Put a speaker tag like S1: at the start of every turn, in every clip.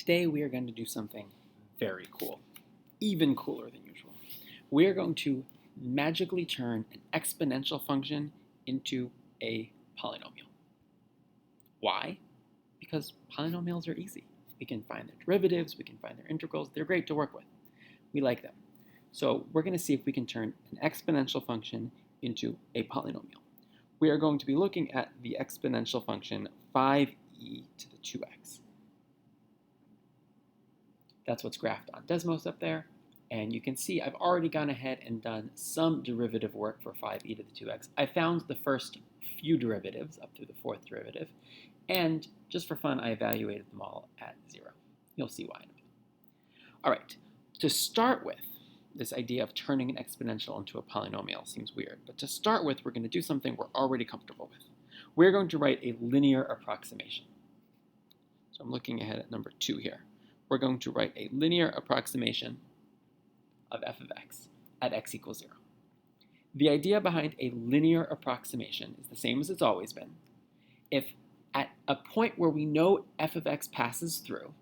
S1: Today we are going to do something very cool, even cooler than usual. We are going to magically turn an exponential function into a polynomial. Why? Because polynomials are easy. We can find their derivatives, we can find their integrals, they're great to work with. We like them. So we're going to see if we can turn an exponential function into a polynomial. We are going to be looking at the exponential function 5e to the 2x. That's what's graphed on Desmos up there. And you can see I've already gone ahead and done some derivative work for 5e to the 2x. I found the first few derivatives up through the fourth derivative. And just for fun, I evaluated them all at 0. You'll see why in a minute. All right, to start with, this idea of turning an exponential into a polynomial seems weird. But to start with, we're going to do something we're already comfortable with. We're going to write a linear approximation. So I'm looking ahead at number 2 here. We're going to write a linear approximation of f of x at x equals 0. The idea behind a linear approximation is the same as it's always been. If at a point where we know f of x passes through,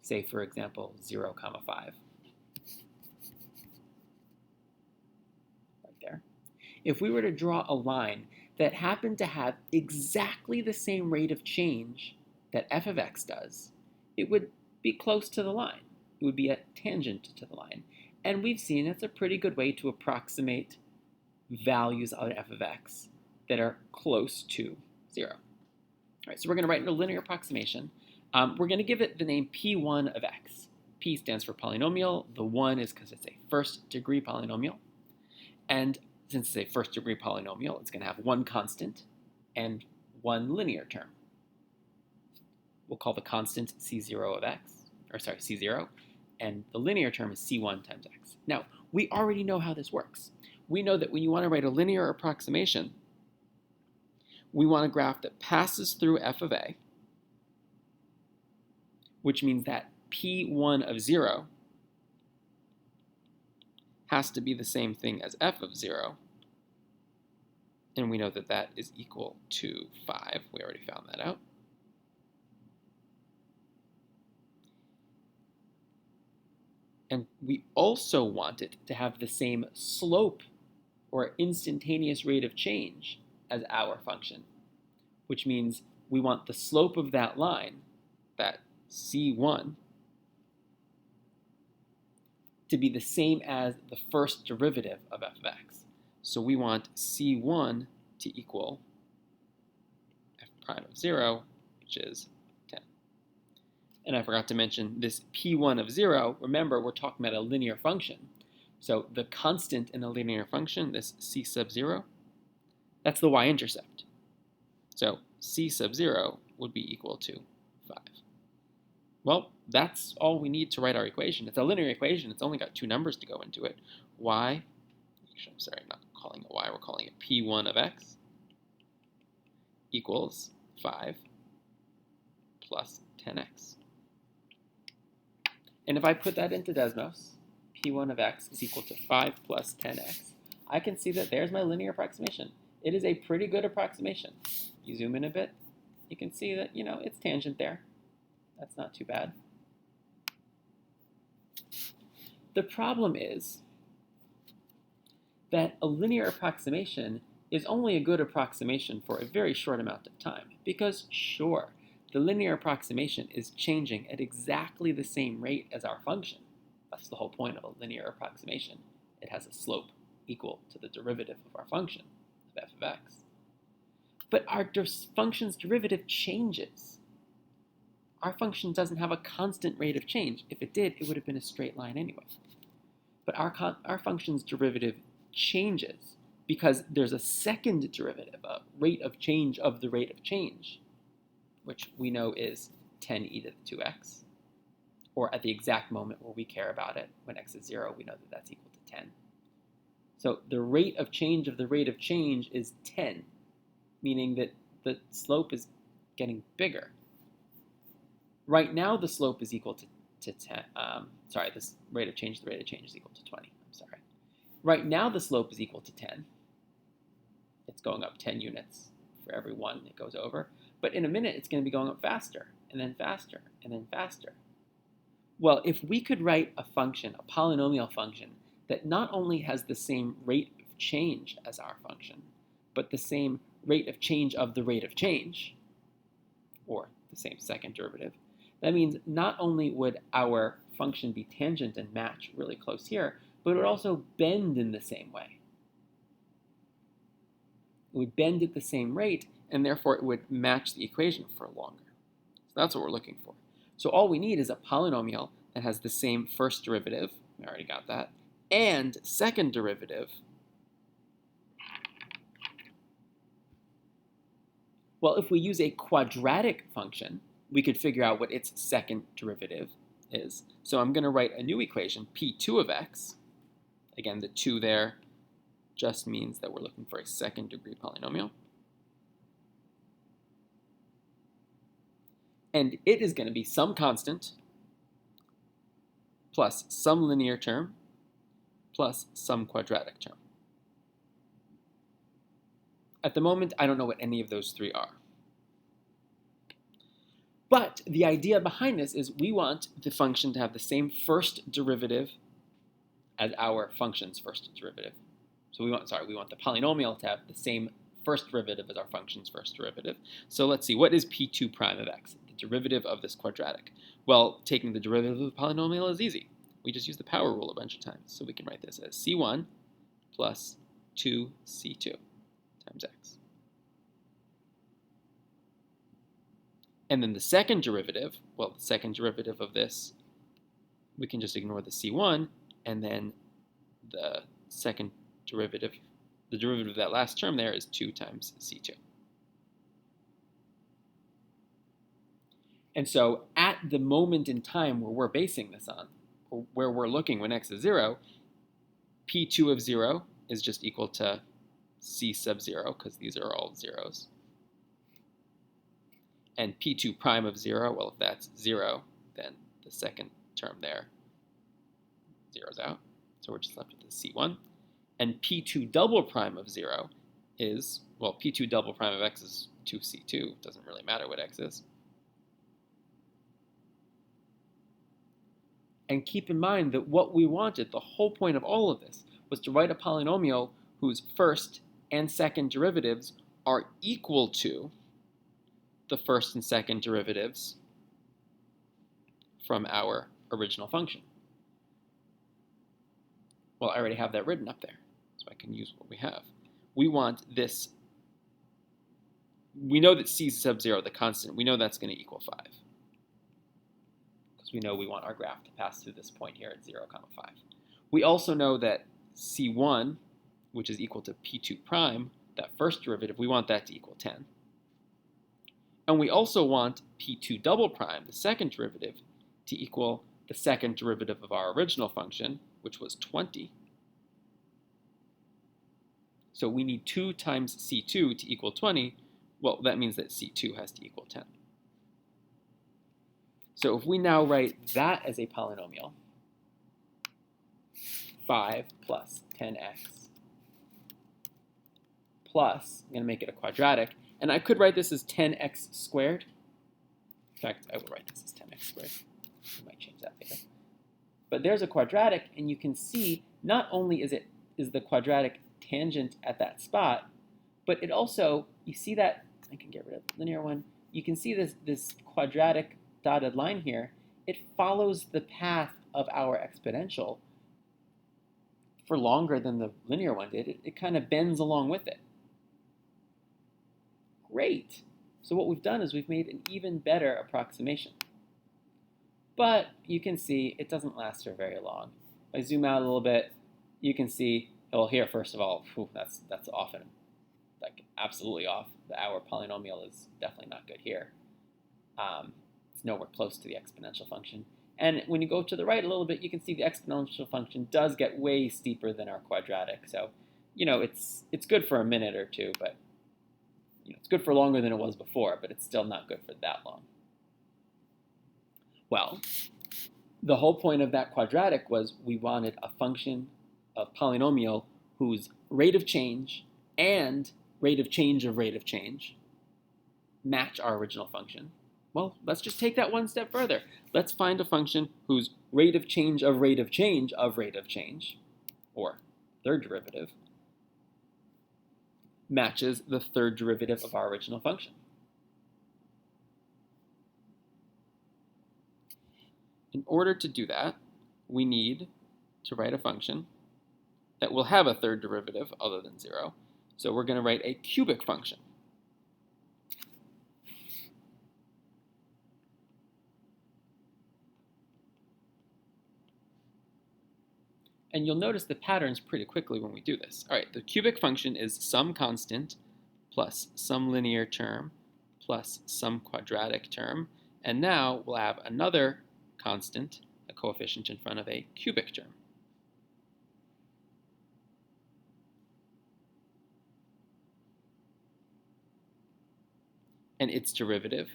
S1: say for example 0, 5, right there, if we were to draw a line that happened to have exactly the same rate of change that f of x does, it would be close to the line. It would be a tangent to the line. And we've seen that's a pretty good way to approximate values of f of x that are close to 0. All right, so we're going to write a linear approximation. We're going to give it the name p1 of x. P stands for polynomial. The 1 is because it's a first degree polynomial. And since it's a first degree polynomial, it's going to have one constant and one linear term. We'll call the constant c0 of x, c0, and the linear term is c1 times x. Now, we already know how this works. We know that when you want to write a linear approximation, we want a graph that passes through f of a, which means that p1 of 0 has to be the same thing as f of 0, and we know that that is equal to 5. We already found that out. And we also want it to have the same slope or instantaneous rate of change as our function, which means we want the slope of that line, that c1, to be the same as the first derivative of f of x. So we want c1 to equal f prime of 0, which is 10. And I forgot to mention this p1 of 0, remember we're talking about a linear function. So the constant in a linear function, this c sub 0, that's the y-intercept. So c sub 0 would be equal to 5. Well, that's all we need to write our equation. It's a linear equation. It's only got 2 numbers to go into it. Y, actually, I'm sorry, I'm not calling it y, we're calling it p1 of x equals 5 plus 10x. And if I put that into Desmos, p1 of x is equal to 5 plus 10x, I can see that there's my linear approximation. It is a pretty good approximation. You zoom in a bit, you can see that, it's tangent there. That's not too bad. The problem is that a linear approximation is only a good approximation for a very short amount of time. Because sure, the linear approximation is changing at exactly the same rate as our function. That's the whole point of a linear approximation. It has a slope equal to the derivative of our function, of f of x. But our function's derivative changes. Our function doesn't have a constant rate of change. If it did, it would have been a straight line anyway. But our function's derivative changes because there's a second derivative, a rate of change of the rate of change, which we know is 10e to the 2x, or at the exact moment where we care about it, when x is 0, we know that that's equal to 10. So the rate of change of the rate of change is 10, meaning that the slope is getting bigger. Right now, the slope is equal to 10. This rate of change, the rate of change is equal to 20. I'm sorry. Right now, the slope is equal to 10. It's going up 10 units for every one it goes over. But in a minute, it's going to be going up faster, and then faster, and then faster. Well, if we could write a function, a polynomial function, that not only has the same rate of change as our function, but the same rate of change of the rate of change, or the same second derivative, that means not only would our function be tangent and match really close here, but it would also bend in the same way. It would bend at the same rate, and therefore it would match the equation for longer. So that's what we're looking for. So all we need is a polynomial that has the same first derivative, we already got that, and second derivative. Well, if we use a quadratic function, we could figure out what its second derivative is. So I'm going to write a new equation, p2 of x. Again, the 2 there just means that we're looking for a second degree polynomial. And it is going to be some constant plus some linear term plus some quadratic term. At the moment, I don't know what any of those three are. But the idea behind this is we want the function to have the same first derivative as our function's first derivative. So we want the polynomial to have the same first derivative as our function's first derivative. So let's see, what is p2 prime of x, the derivative of this quadratic? Well, taking the derivative of the polynomial is easy. We just use the power rule a bunch of times. So we can write this as c1 plus 2c2 times x. And then the second derivative, well, the second derivative of this, we can just ignore the c1, and then the second derivative, the derivative of that last term there is 2 times c2. And so at the moment in time where we're basing this on, or where we're looking when x is 0, p2 of 0 is just equal to c sub 0, because these are all zeros. And p2 prime of 0, well, if that's 0, then the second term there zeroes out. So we're just left with the c1. And p2 double prime of 0 is, well, p2 double prime of x is 2c2. It doesn't really matter what x is. And keep in mind that what we wanted, the whole point of all of this, was to write a polynomial whose first and second derivatives are equal to the first and second derivatives from our original function. Well, I already have that written up there, so I can use what we have. We want this, we know that c sub 0, the constant, we know that's going to equal 5. Because we know we want our graph to pass through this point here at 0, 5. We also know that c1, which is equal to p2 prime, that first derivative, we want that to equal 10. And we also want p2 double prime, the second derivative, to equal the second derivative of our original function, which was 20. So we need 2 times c2 to equal 20. Well, that means that c2 has to equal 10. So if we now write that as a polynomial, 5 plus 10x plus, I'm going to make it a quadratic, and I could write this as 10x squared. In fact, I will write this as 10x squared. I might change that later. But there's a quadratic, and you can see not only is the quadratic tangent at that spot, but it also, you see that, I can get rid of the linear one, you can see this quadratic dotted line here, it follows the path of our exponential for longer than the linear one did. It kind of bends along with it. Great. So what we've done is we've made an even better approximation. But you can see it doesn't last for very long. If I zoom out a little bit, you can see, well, here, first of all, that's off, and like absolutely off. Our polynomial is definitely not good here. It's nowhere close to the exponential function. And when you go to the right a little bit, you can see the exponential function does get way steeper than our quadratic. So, you know, it's good for a minute or two, but you know, it's good for longer than it was before, but it's still not good for that long. Well, the whole point of that quadratic was we wanted a function, a polynomial, whose rate of change and rate of change match our original function. Well, let's just take that one step further. Let's find a function whose rate of change of rate of change of rate of change, or third derivative, matches the third derivative of our original function. In order to do that, we need to write a function that will have a third derivative other than 0. So we're going to write a cubic function. And you'll notice the patterns pretty quickly when we do this. All right, the cubic function is some constant plus some linear term plus some quadratic term. And now we'll have another constant, a coefficient in front of a cubic term. And its derivative,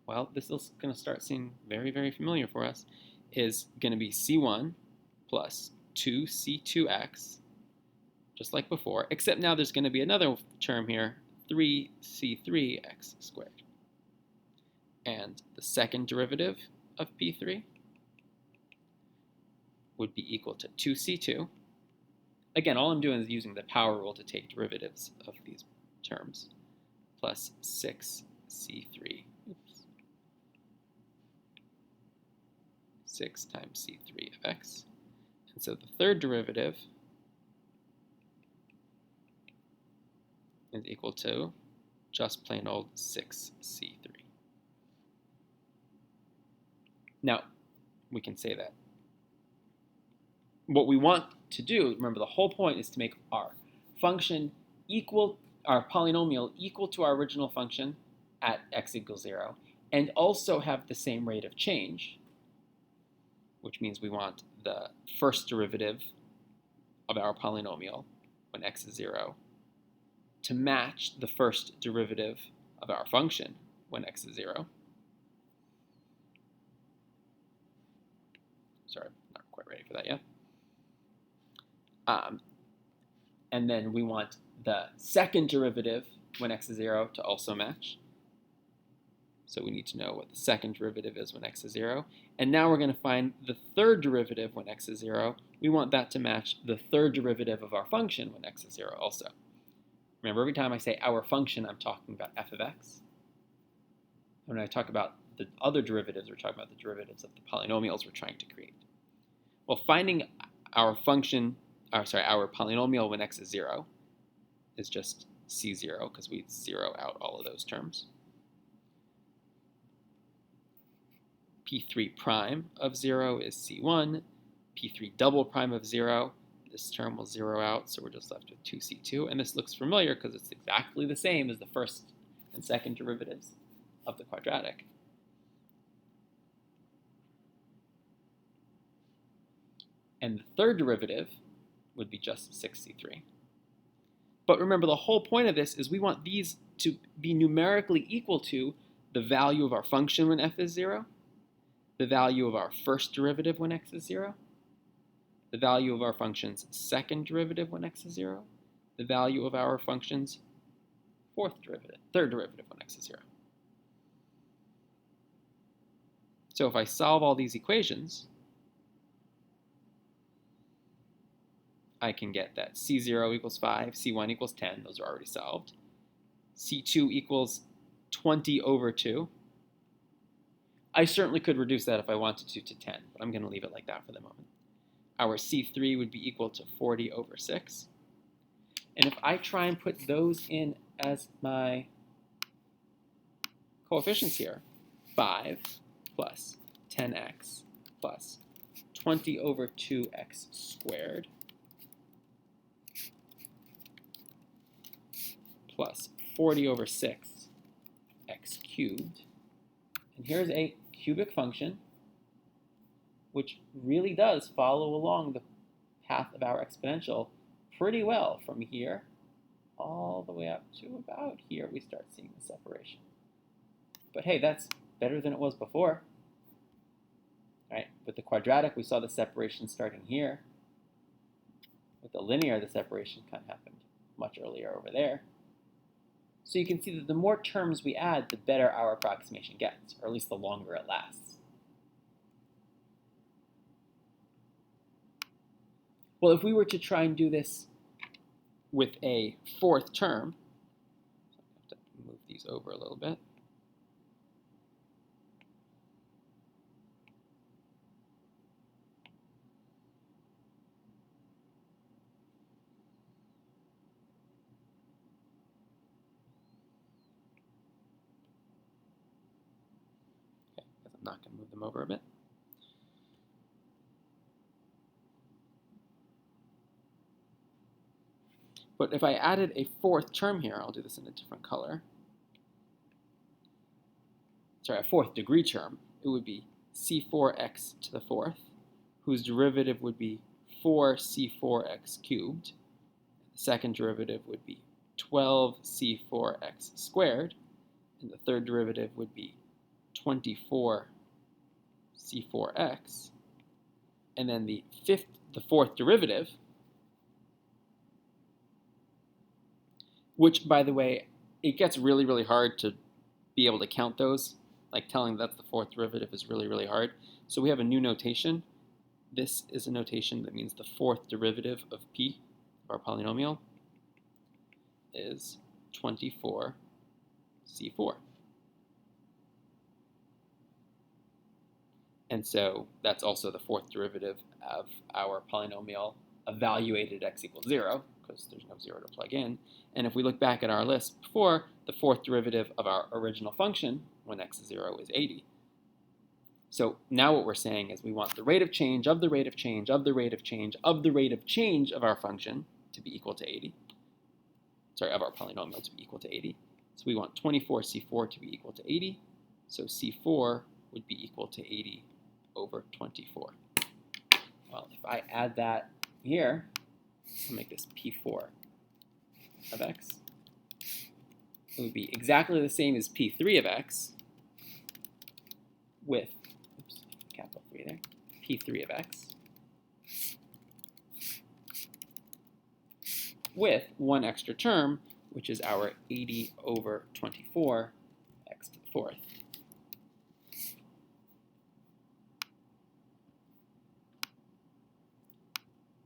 S1: well, this is going to start seeming very, very familiar for us, is going to be c1 plus 2c2x, just like before, except now there's going to be another term here, 3c3x squared. And the second derivative of p3 would be equal to 2c2. Again, all I'm doing is using the power rule to take derivatives of these terms, plus 6c3. Oops. 6 times c3 of x. And so the third derivative is equal to just plain old 6c3. Now, we can say that what we want to do, remember the whole point is to make our function equal, our polynomial equal to our original function at x equals 0, and also have the same rate of change, which means we want the first derivative of our polynomial when x is 0 to match the first derivative of our function when x is 0. Sorry, not quite ready for that yet. And then we want the second derivative when x is 0 to also match. So we need to know what the second derivative is when x is 0. And now we're going to find the third derivative when x is 0. We want that to match the third derivative of our function when x is 0 also. Remember, every time I say our function, I'm talking about f of x. When I talk about the other derivatives, we're talking about the derivatives of the polynomials we're trying to create. Well, finding our our polynomial when x is 0 is just c0, because we zero out all of those terms. P3 prime of 0 is c1. P3 double prime of 0, this term will zero out, so we're just left with 2c2. And this looks familiar because it's exactly the same as the first and second derivatives of the quadratic. And the third derivative would be just 6c3. But remember, the whole point of this is we want these to be numerically equal to the value of our function when f is 0, the value of our first derivative when x is 0, the value of our function's second derivative when x is 0, the value of our function's third derivative when x is 0. So if I solve all these equations, I can get that c0 equals 5, c1 equals 10, those are already solved. c2 equals 20 over 2. I certainly could reduce that if I wanted to 10, but I'm going to leave it like that for the moment. Our c3 would be equal to 40 over 6. And if I try and put those in as my coefficients here, 5 plus 10x plus 20 over 2x squared plus 40 over 6 x cubed. And here's a cubic function which really does follow along the path of our exponential pretty well. From here all the way up to about here we start seeing the separation. But hey, that's better than it was before. Right? With the quadratic, we saw the separation starting here. With the linear, the separation kind of happened much earlier over there. So you can see that the more terms we add, the better our approximation gets, or at least the longer it lasts. Well, if we were to try and do this with a fourth term, so I have to move these over a little bit. Okay, I guess I'm not going to move them over a bit. But if I added a fourth term here, I'll do this in a different color. Sorry, a fourth degree term, it would be c4x to the fourth, whose derivative would be 4c4x cubed. The second derivative would be 12c4x squared, and the third derivative would be 24c4x. And then the fourth derivative, which, by the way, it gets really, really hard to be able to count those. Like telling that's the fourth derivative is really, really hard. So we have a new notation. This is a notation that means the fourth derivative of p, of our polynomial, is 24c4. And so that's also the fourth derivative of our polynomial evaluated x equals 0, because there's no 0 to plug in. And if we look back at our list before, the fourth derivative of our original function, when x is 0, is 80. So now what we're saying is we want the rate of change of the rate of change of the rate of change of the rate of change of our function to be equal to 80. Sorry, of our polynomial to be equal to 80. So we want 24c4 to be equal to 80. So c4 would be equal to 80 over 24. Well, if I add that here, I'll make this p4 of x. It would be exactly the same as p3 of x with, oops, capital 3 there, p3 of x with one extra term, which is our 80 over 24 x to the fourth.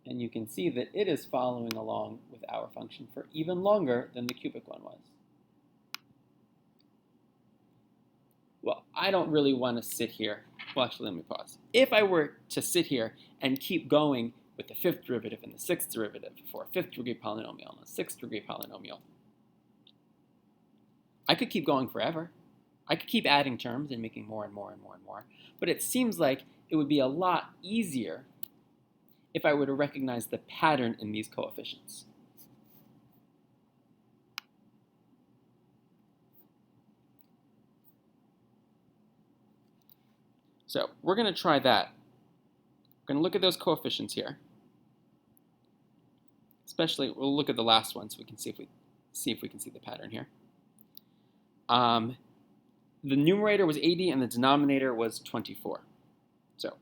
S1: And you can see that it is following along with our function for even longer than the cubic one was. Well, I don't really want to sit here. Well, actually, let me pause. If I were to sit here and keep going with the fifth derivative and the sixth derivative for a fifth degree polynomial and a sixth degree polynomial, I could keep going forever. I could keep adding terms and making more and more and more and more. But it seems like it would be a lot easier if I were to recognize the pattern in these coefficients. So we're going to try that. We're going to look at those coefficients here. Especially, we'll look at the last one so we can see if we can see the pattern here. The numerator was 80 and the denominator was 24. So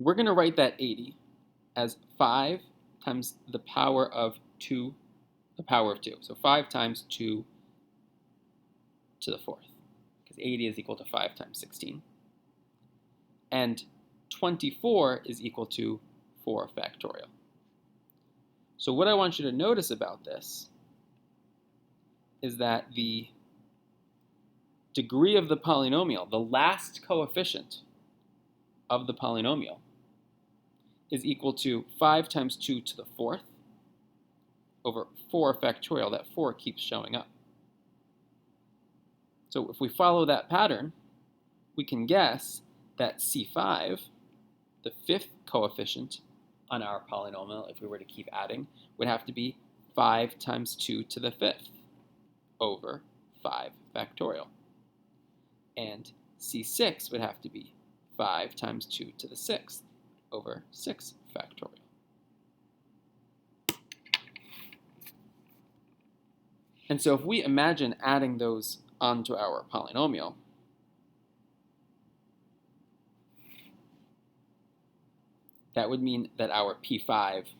S1: we're going to write that 80 as 5 times the power of 2, So 5 times 2 to the fourth, because 80 is equal to 5 times 16. And 24 is equal to 4 factorial. So what I want you to notice about this is that the degree of the polynomial, the last coefficient of the polynomial, is equal to 5 times 2 to the fourth over 4 factorial. That 4 keeps showing up. So if we follow that pattern, we can guess that C5, the fifth coefficient on our polynomial, if we were to keep adding, would have to be 5 times 2 to the fifth over 5 factorial. And C6 would have to be 5 times 2 to the sixth over 6 factorial. And so if we imagine adding those onto our polynomial, that would mean that our P5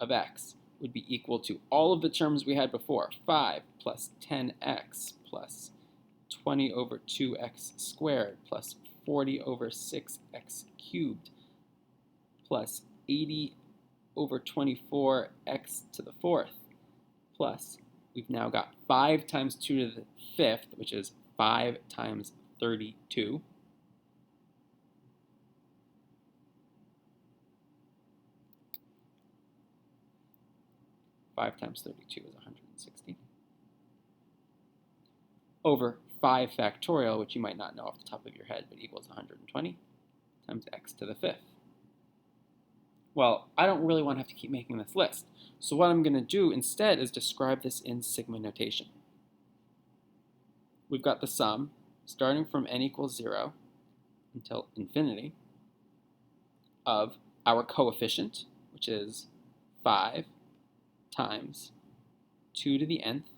S1: of x would be equal to all of the terms we had before, 5 plus 10x plus 20 over 2x squared plus 40 over 6x cubed plus 80 over 24x to the fourth plus, we've now got 5 times 2 to the fifth, which is 5 times 32. Five times 32 is 160. Over 5 factorial, which you might not know off the top of your head, but equals 120 times x to the fifth. Well, I don't really want to have to keep making this list. So what I'm going to do instead is describe this in sigma notation. We've got the sum starting from n equals 0 until infinity of our coefficient, which is 5 times 2 to the nth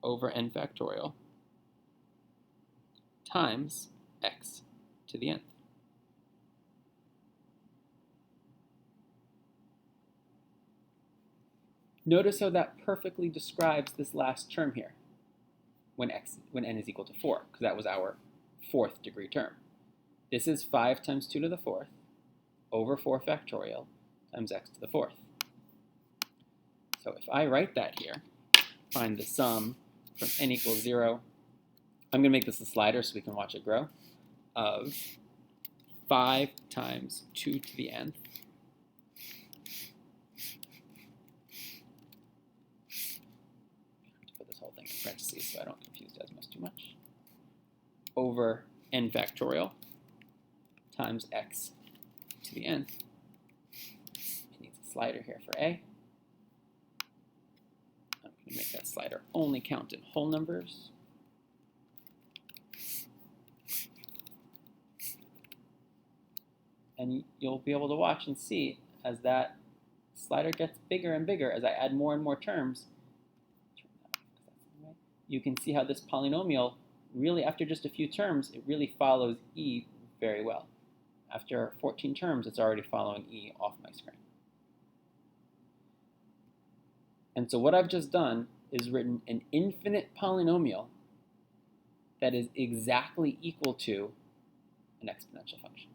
S1: over n factorial times x to the nth. Notice how that perfectly describes this last term here when n is equal to 4, because that was our fourth degree term. This is 5 times 2 to the fourth over 4 factorial times x to the fourth. So if I write that here, find the sum from n equals 0, I'm going to make this a slider so we can watch it grow, of 5 times 2 to the nth parentheses so I don't confuse Desmos too much, over n factorial times x to the nth. It needs a slider here for a. I'm going to make that slider only count in whole numbers. And you'll be able to watch and see as that slider gets bigger and bigger, as I add more and more terms, you can see how this polynomial really, after just a few terms, it really follows e very well. After 14 terms, it's already following e off my screen. And so what I've just done is written an infinite polynomial that is exactly equal to an exponential function.